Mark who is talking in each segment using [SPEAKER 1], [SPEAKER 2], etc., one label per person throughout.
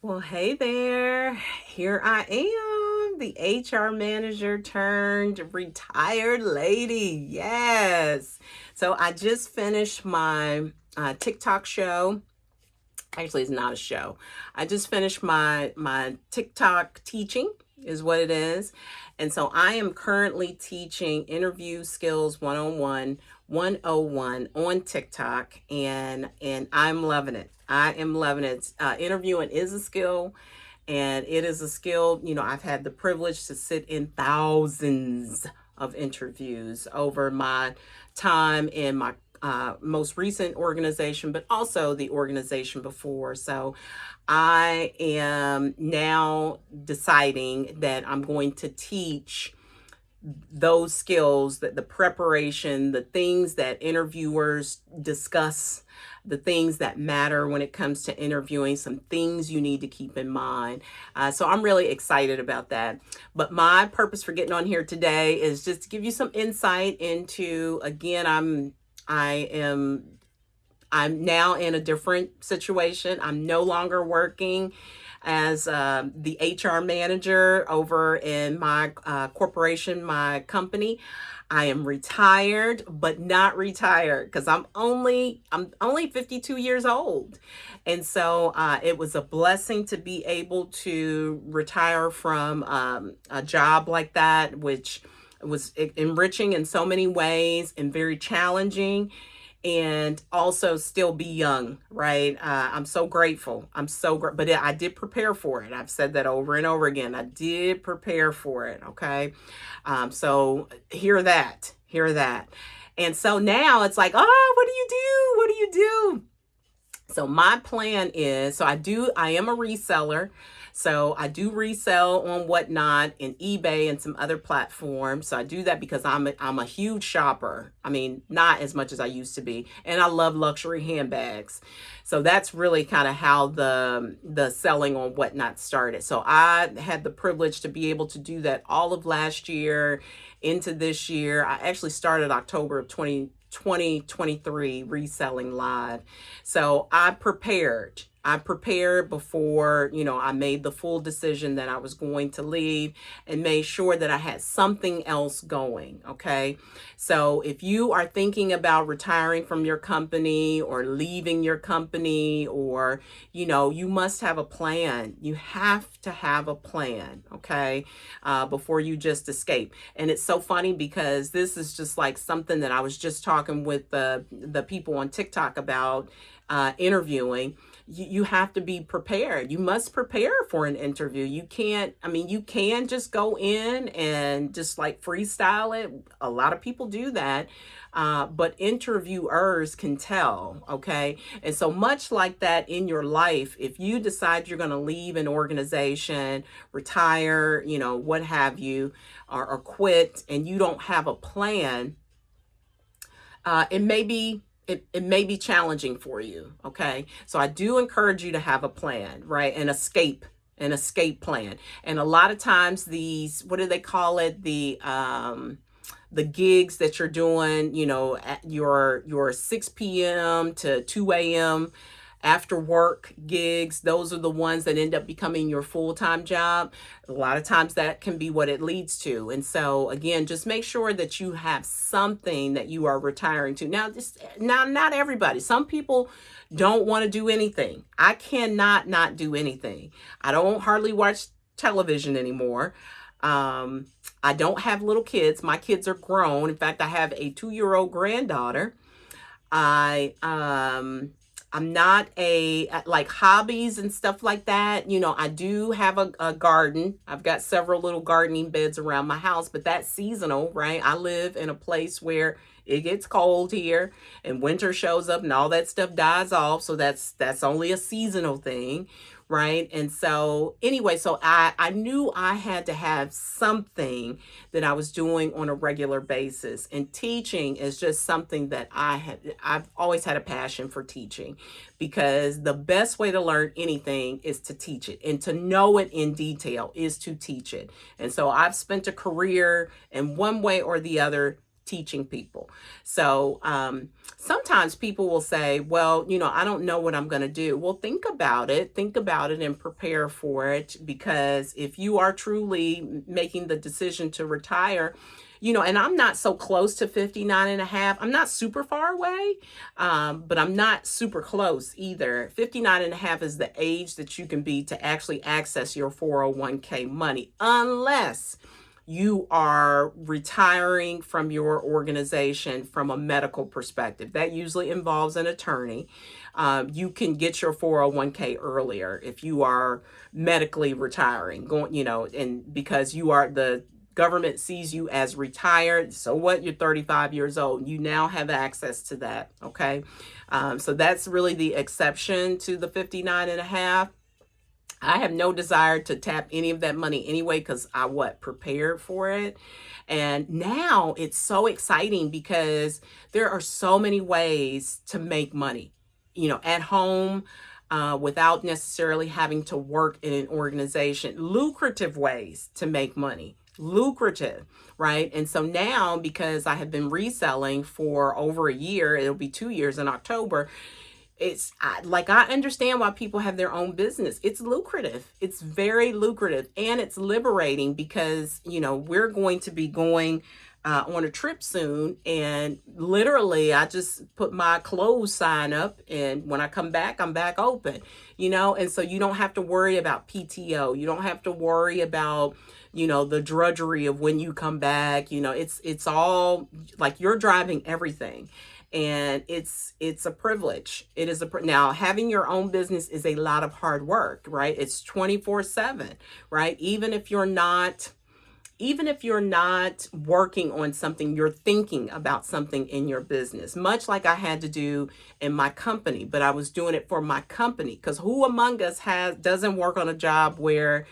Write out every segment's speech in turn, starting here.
[SPEAKER 1] Well, hey there. Here I am, the HR manager turned retired lady. Yes. So I just finished my TikTok show. Actually, it's not a show. I just finished my TikTok teaching is what it is. And so I am currently teaching interview skills 101, 101 on TikTok and I'm loving it. I am loving it. Interviewing is a skill and it is a skill. I've had the privilege to sit in thousands of interviews over my time in my most recent organization, but also the organization before. So I am now deciding that I'm going to teach those skills, that the preparation, the things that interviewers discuss, the things that matter when it comes to interviewing, some things you need to keep in mind. So I'm really excited about that. But my purpose for getting on here today is just to give you some insight into, again, I'm now in a different situation. I'm no longer working as the HR manager over in my corporation, my company. I am retired, but not retired because I'm only 52 years old, and so it was a blessing to be able to retire from a job like that, which was enriching in so many ways and very challenging, and also still be young, right? I'm so grateful. I'm so great, but I did prepare for it. I've said that over and over again. I did prepare for it. Okay. So hear that, hear that. And so now it's like, oh, what do you do? What do you do? So my plan is, I am a reseller. So I do resell on Whatnot and eBay and some other platforms. So I do that because I'm a huge shopper. I mean, not as much as I used to be. And I love luxury handbags. So that's really kind of how the selling on Whatnot started. So I had the privilege to be able to do that all of last year into this year. I actually started October of 2023 reselling live. So I prepared before, I made the full decision that I was going to leave and made sure that I had something else going. Okay. So if you are thinking about retiring from your company or leaving your company, or, you must have a plan. You have to have a plan. Okay. Before you just escape. And it's so funny because this is just like something that I was just talking with the people on TikTok about interviewing. You have to be prepared. You must prepare for an interview. You can just go in and just like freestyle it. A lot of people do that. But interviewers can tell, okay? And so much like that in your life, if you decide you're going to leave an organization, retire, what have you, or quit, and you don't have a plan, it may be challenging for you. Okay. So I do encourage you to have a plan, right? An escape plan. And a lot of times these, what do they call it? The gigs that you're doing, at your 6 p.m. to 2 a.m. after work gigs, those are the ones that end up becoming your full-time job. A lot of times that can be what it leads to. And so again, just make sure that you have something that you are retiring to. Now not everybody. Some people don't want to do anything. I cannot not do anything. I don't hardly watch television anymore. I don't have little kids. My kids are grown. In fact, I have a 2-year-old granddaughter. I I'm not like hobbies and stuff like that. I do have a garden. I've got several little gardening beds around my house, but that's seasonal, right? I live in a place where it gets cold here and winter shows up and all that stuff dies off. So that's only a seasonal thing, right? And so anyway, so I knew I had to have something that I was doing on a regular basis. And teaching is just something that I've always had a passion for teaching, because the best way to learn anything is to teach it, and to know it in detail is to teach it. And so I've spent a career in one way or the other teaching people. So sometimes people will say, well, I don't know what I'm going to do. Well, think about it. Think about it and prepare for it. Because if you are truly making the decision to retire, and I'm not so close to 59 and a half. I'm not super far away, but I'm not super close either. 59 and a half is the age that you can be to actually access your 401k money, unless you are retiring from your organization from a medical perspective. That usually involves an attorney. You can get your 401k earlier if you are medically retiring, and because the government sees you as retired. So what? You're 35 years old. You now have access to that. Okay. So that's really the exception to the 59 and a half. I have no desire to tap any of that money anyway, because I prepared for it. And now it's so exciting because there are so many ways to make money, at home, without necessarily having to work in an organization. Lucrative ways to make money. Lucrative, right? And so now, because I have been reselling for over a year, it'll be 2 years in October. I understand why people have their own business. It's lucrative. It's very lucrative, and it's liberating because, we're going to be going on a trip soon, and literally I just put my clothes sign up, and when I come back, I'm back open, and so you don't have to worry about PTO. You don't have to worry about, the drudgery of when you come back. It's all like you're driving everything. And it's a privilege. It is now, having your own business is a lot of hard work, right? It's 24/7, right? Even if you're not working on something, you're thinking about something in your business, much like I had to do in my company. But I was doing it for my company, because who among us doesn't work on a job where,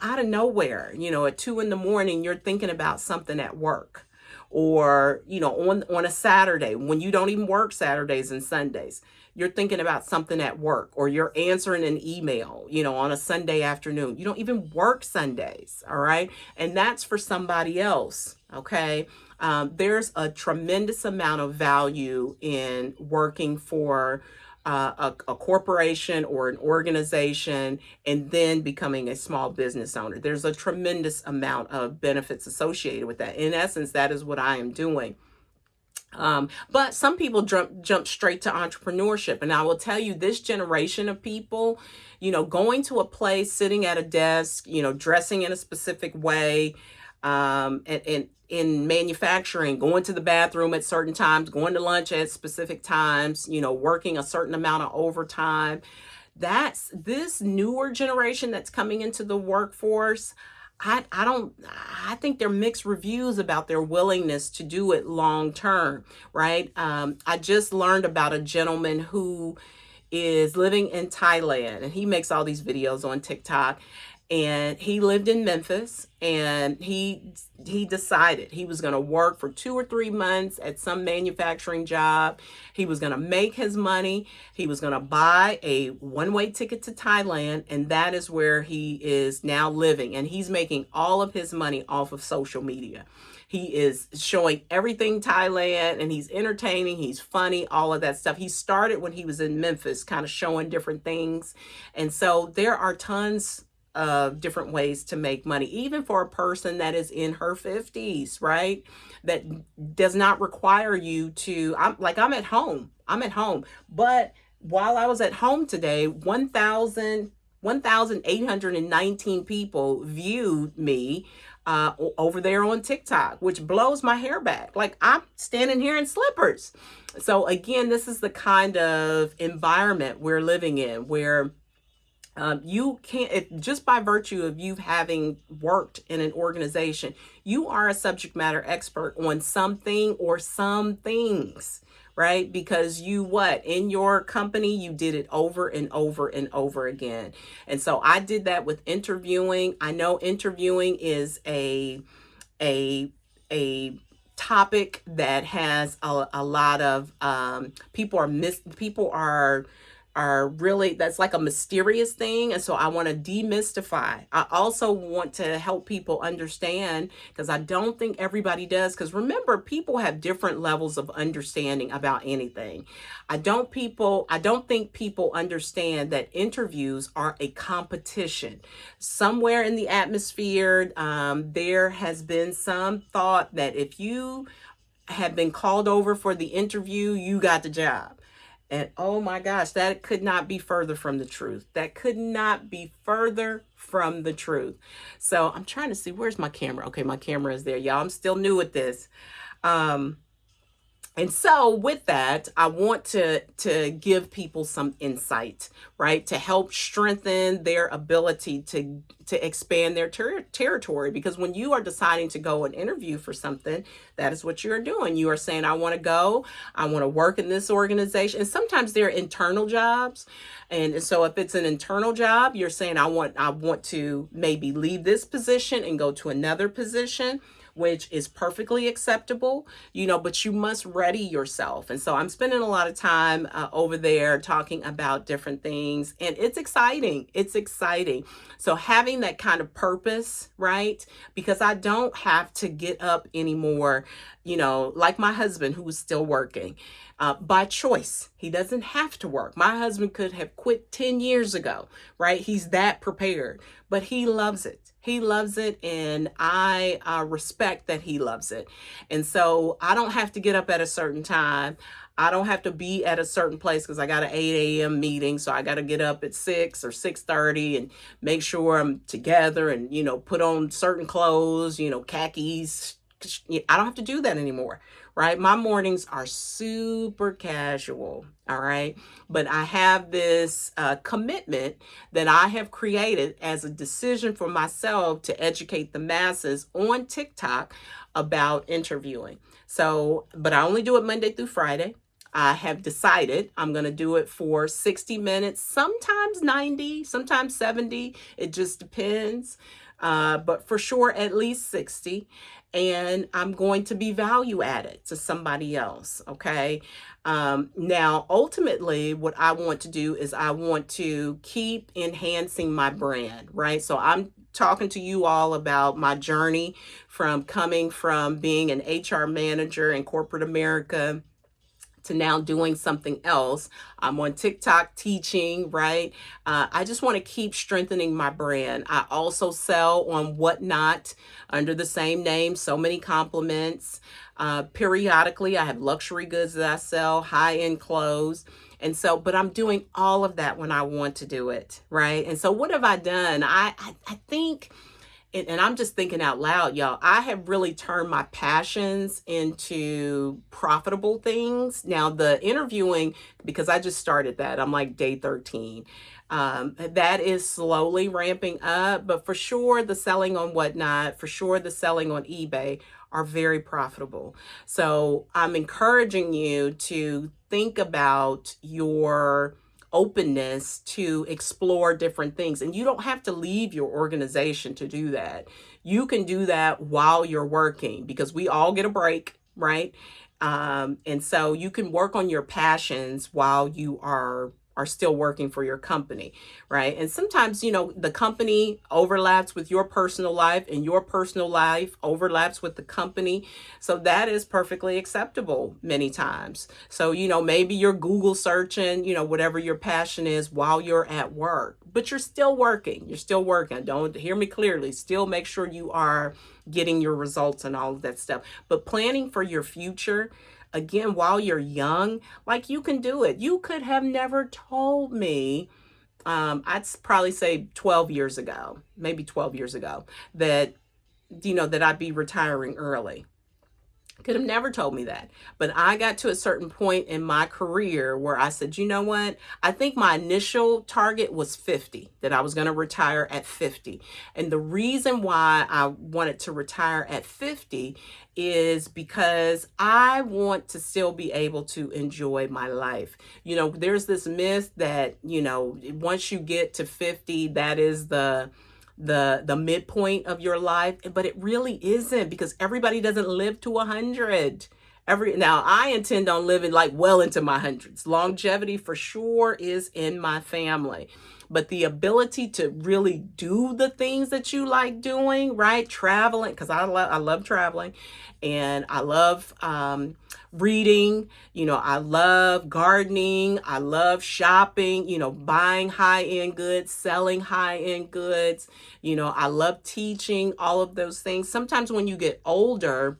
[SPEAKER 1] out of nowhere, at 2 a.m, you're thinking about something at work, or on a Saturday when you don't even work Saturdays and Sundays, you're thinking about something at work, or you're answering an email, on a Sunday afternoon. You don't even work Sundays. All right. And that's for somebody else. Okay. There's a tremendous amount of value in working for a corporation or an organization, and then becoming a small business owner. There's a tremendous amount of benefits associated with that. In essence, that is what I am doing. But some people jump straight to entrepreneurship. And I will tell you, this generation of people, going to a place, sitting at a desk, dressing in a specific way, and in manufacturing, going to the bathroom at certain times, going to lunch at specific times, working a certain amount of overtime. That's this newer generation that's coming into the workforce. I think there are mixed reviews about their willingness to do it long term, right? I just learned about a gentleman who is living in Thailand, and he makes all these videos on TikTok. And he lived in Memphis, and he decided he was going to work for 2 or 3 months at some manufacturing job. He was going to make his money. He was going to buy a one-way ticket to Thailand, and that is where he is now living. And he's making all of his money off of social media. He is showing everything Thailand, and he's entertaining, he's funny, all of that stuff. He started when he was in Memphis, kind of showing different things. And so there are tons of different ways to make money, even for a person that is in her 50s, right? That does not require you to, I'm at home. But while I was at home today, 1,819 people viewed me over there on TikTok, which blows my hair back. Like, I'm standing here in slippers. So again, this is the kind of environment we're living in, where you can't, just by virtue of you having worked in an organization, you are a subject matter expert on something or some things, right? Because in your company, you did it over and over and over again. And so I did that with interviewing. I know interviewing is a topic that has a lot of people are are really, that's like a mysterious thing. And so I want to demystify. I also want to help people understand, because I don't think everybody does. Because remember, people have different levels of understanding about anything. I don't think people understand that interviews are a competition. Somewhere in the atmosphere, there has been some thought that if you have been called over for the interview, you got the job. And oh my gosh, that could not be further from the truth. That could not be further from the truth. So I'm trying to see, where's my camera? Okay, my camera is there, y'all. I'm still new at this. Um, and so with that, I want to give people some insight, right? To help strengthen their ability to expand their territory. Because when you are deciding to go and interview for something, that is what you're doing. You are saying, I want to go, I want to work in this organization. And sometimes they're internal jobs. And so if it's an internal job, you're saying, I want to maybe leave this position and go to another position, which is perfectly acceptable, but you must ready yourself. And so I'm spending a lot of time over there talking about different things, and it's exciting. It's exciting. So having that kind of purpose, right? Because I don't have to get up anymore, like my husband, who is still working. By choice. He doesn't have to work. My husband could have quit 10 years ago, right? He's that prepared, but he loves it. He loves it, and I respect that he loves it. And so I don't have to get up at a certain time. I don't have to be at a certain place because I got an 8 a.m. meeting. So I got to get up at 6 or 6:30 and make sure I'm together and, put on certain clothes, khakis. I don't have to do that anymore, right? My mornings are super casual, all right? But I have this commitment that I have created as a decision for myself to educate the masses on TikTok about interviewing. So, but I only do it Monday through Friday. I have decided I'm going to do it for 60 minutes, sometimes 90, sometimes 70. It just depends. But for sure, at least 60. And I'm going to be value added to somebody else. Okay. Now, ultimately, what I want to do is I want to keep enhancing my brand, right? So I'm talking to you all about my journey from coming from being an HR manager in corporate America to now doing something else. I'm on TikTok teaching, right? I just want to keep strengthening my brand. I also sell on Whatnot under the same name, So Many Compliments. Periodically, I have luxury goods that I sell, high-end clothes. And so, but I'm doing all of that when I want to do it, right? And so what have I done? I think, and I'm just thinking out loud, y'all, I have really turned my passions into profitable things. Now, the interviewing, because I just started that, I'm like day 13. That is slowly ramping up, but for sure, the selling on Whatnot, for sure, the selling on eBay are very profitable. So I'm encouraging you to think about your openness to explore different things. And you don't have to leave your organization to do that. You can do that while you're working, because we all get a break, right? And so you can work on your passions while you are still working for your company, right? And sometimes, the company overlaps with your personal life and your personal life overlaps with the company. So that is perfectly acceptable many times. So, maybe you're Google searching, whatever your passion is while you're at work, but you're still working. You're still working. Don't hear me clearly. Still make sure you are getting your results and all of that stuff. But planning for your future, again, while you're young, like, you can do it. You could have never told me, I'd probably say 12 years ago, maybe 12 years ago, that, that I'd be retiring early. Could have never told me that. But I got to a certain point in my career where I said, you know what? I think my initial target was 50, that I was going to retire at 50. And the reason why I wanted to retire at 50 is because I want to still be able to enjoy my life. There's this myth that, once you get to 50, that is the midpoint of your life, but it really isn't, because everybody doesn't live to 100. Now I intend on living like well into my hundreds. Longevity for sure is in my family. But the ability to really do the things that you like doing, right? Traveling, because I love traveling, and I love reading. I love gardening. I love shopping, buying high-end goods, selling high-end goods. I love teaching, all of those things. Sometimes when you get older,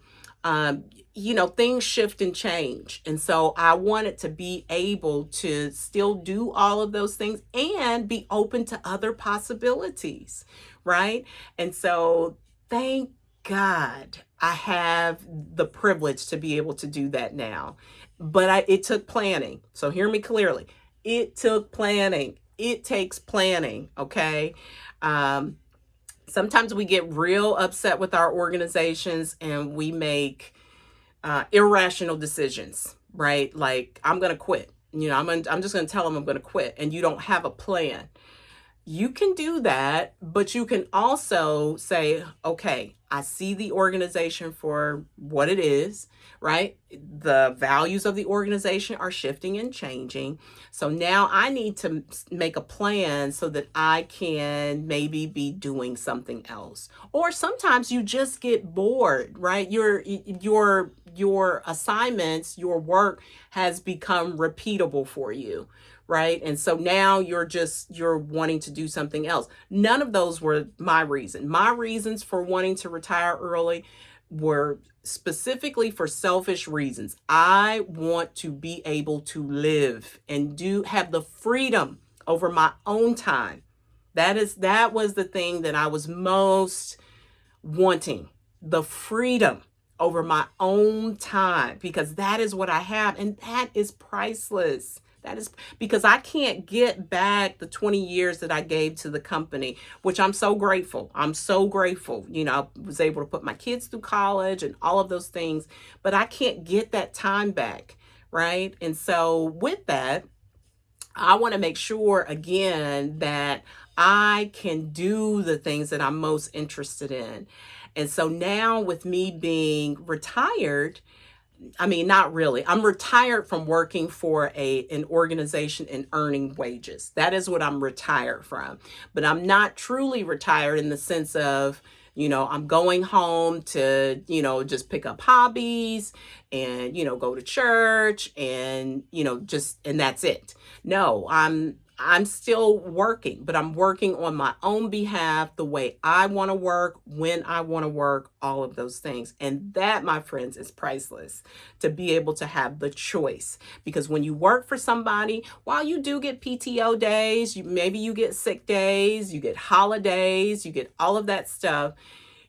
[SPEAKER 1] things shift and change. And so I wanted to be able to still do all of those things and be open to other possibilities, right? And so thank God I have the privilege to be able to do that now. But it took planning. So hear me clearly. It took planning. It takes planning, okay? Sometimes we get real upset with our organizations and we make irrational decisions, right? Like, I'm going to quit. I'm just going to tell them I'm going to quit, and you don't have a plan. You can do that, but you can also say, okay, I see the organization for what it is, right? The values of the organization are shifting and changing. So now I need to make a plan so that I can maybe be doing something else. Or sometimes you just get bored, right? Your assignments, your work has become repeatable for you, right? And so now you're wanting to do something else. None of those were my reason. My reasons for wanting to retire early were specifically for selfish reasons. I want to be able to live and have the freedom over my own time. That was the thing that I was most wanting, the freedom over my own time, because that is what I have, and that is priceless. That is because I can't get back the 20 years that I gave to the company, which I'm so grateful. I'm so grateful. I was able to put my kids through college and all of those things, but I can't get that time back, right? And so with that, I want to make sure again that I can do the things that I'm most interested in. And so now with me being retired, I mean, not really. I'm retired from working for an organization and earning wages. That is what I'm retired from. But I'm not truly retired in the sense of, I'm going home to, just pick up hobbies and, go to church and, and that's it. No, I'm still working, but I'm working on my own behalf, the way I want to work, when I want to work, all of those things. And that, my friends, is priceless, to be able to have the choice. Because when you work for somebody, while you do get PTO days, maybe you get sick days, you get holidays, you get all of that stuff,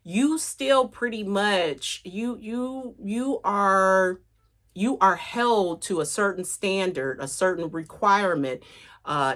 [SPEAKER 1] you still pretty much, you are held to a certain standard, a certain requirement,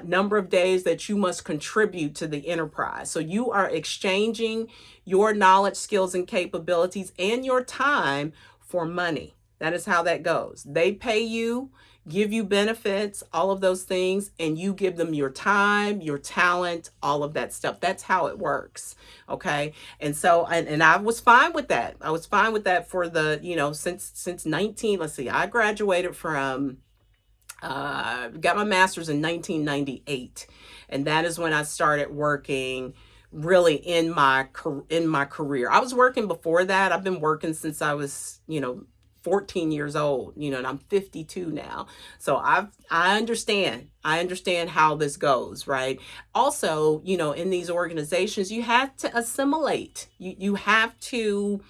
[SPEAKER 1] number of days that you must contribute to the enterprise. So you are exchanging your knowledge, skills, and capabilities and your time for money. That is how that goes. They pay you, give you benefits, all of those things, and you give them your time, your talent, all of that stuff. That's how it works. Okay. And so, and I was fine with that. I was fine with that for the, since 19, let's see, I graduated from, got my master's in 1998. And that is when I started working really in my career. I was working before that. I've been working since I was, 14 years old, and I'm 52 now. So I understand how this goes, right? Also, in these organizations, you have to assimilate. You have to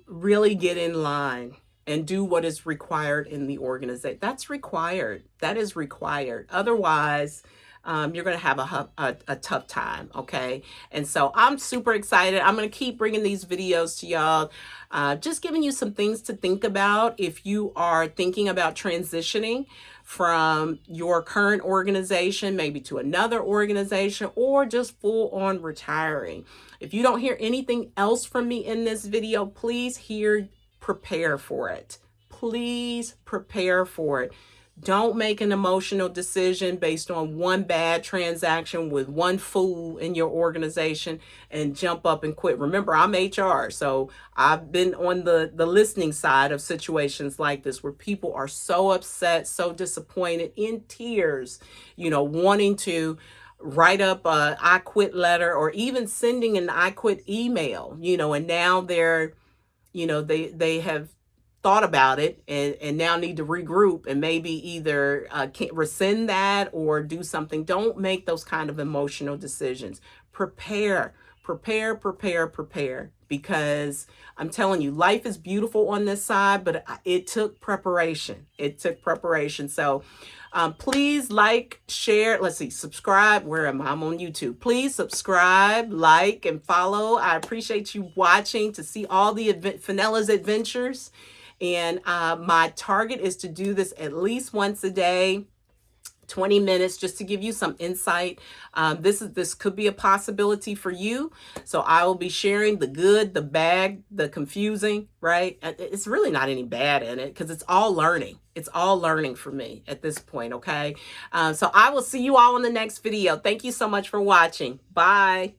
[SPEAKER 1] really get in line and do what is required in the organization. That's required. That is required. Otherwise, you're going to have a tough time, okay? And so I'm super excited. I'm going to keep bringing these videos to y'all, just giving you some things to think about if you are thinking about transitioning from your current organization, maybe to another organization, or just full on retiring. If you don't hear anything else from me in this video, please prepare for it. Please prepare for it. Don't make an emotional decision based on one bad transaction with one fool in your organization and jump up and quit. Remember, I'm HR, so I've been on the listening side of situations like this where people are so upset, so disappointed, in tears, wanting to write up a I quit letter or even sending an I quit email, and now they have thought about it and now need to regroup and maybe either can't rescind that or do something. Don't make those kind of emotional decisions. Prepare, because I'm telling you, life is beautiful on this side, but it took preparation. So please like, share, let's see, subscribe. Where am I? I'm on YouTube. Please subscribe, like, and follow. I appreciate you watching to see all the Fenella's adventures. And my target is to do this at least once a day, 20 minutes, just to give you some insight. This could be a possibility for you. So I will be sharing the good, the bad, the confusing, right? It's really not any bad in it because it's all learning. It's all learning for me at this point, okay? So I will see you all in the next video. Thank you so much for watching. Bye.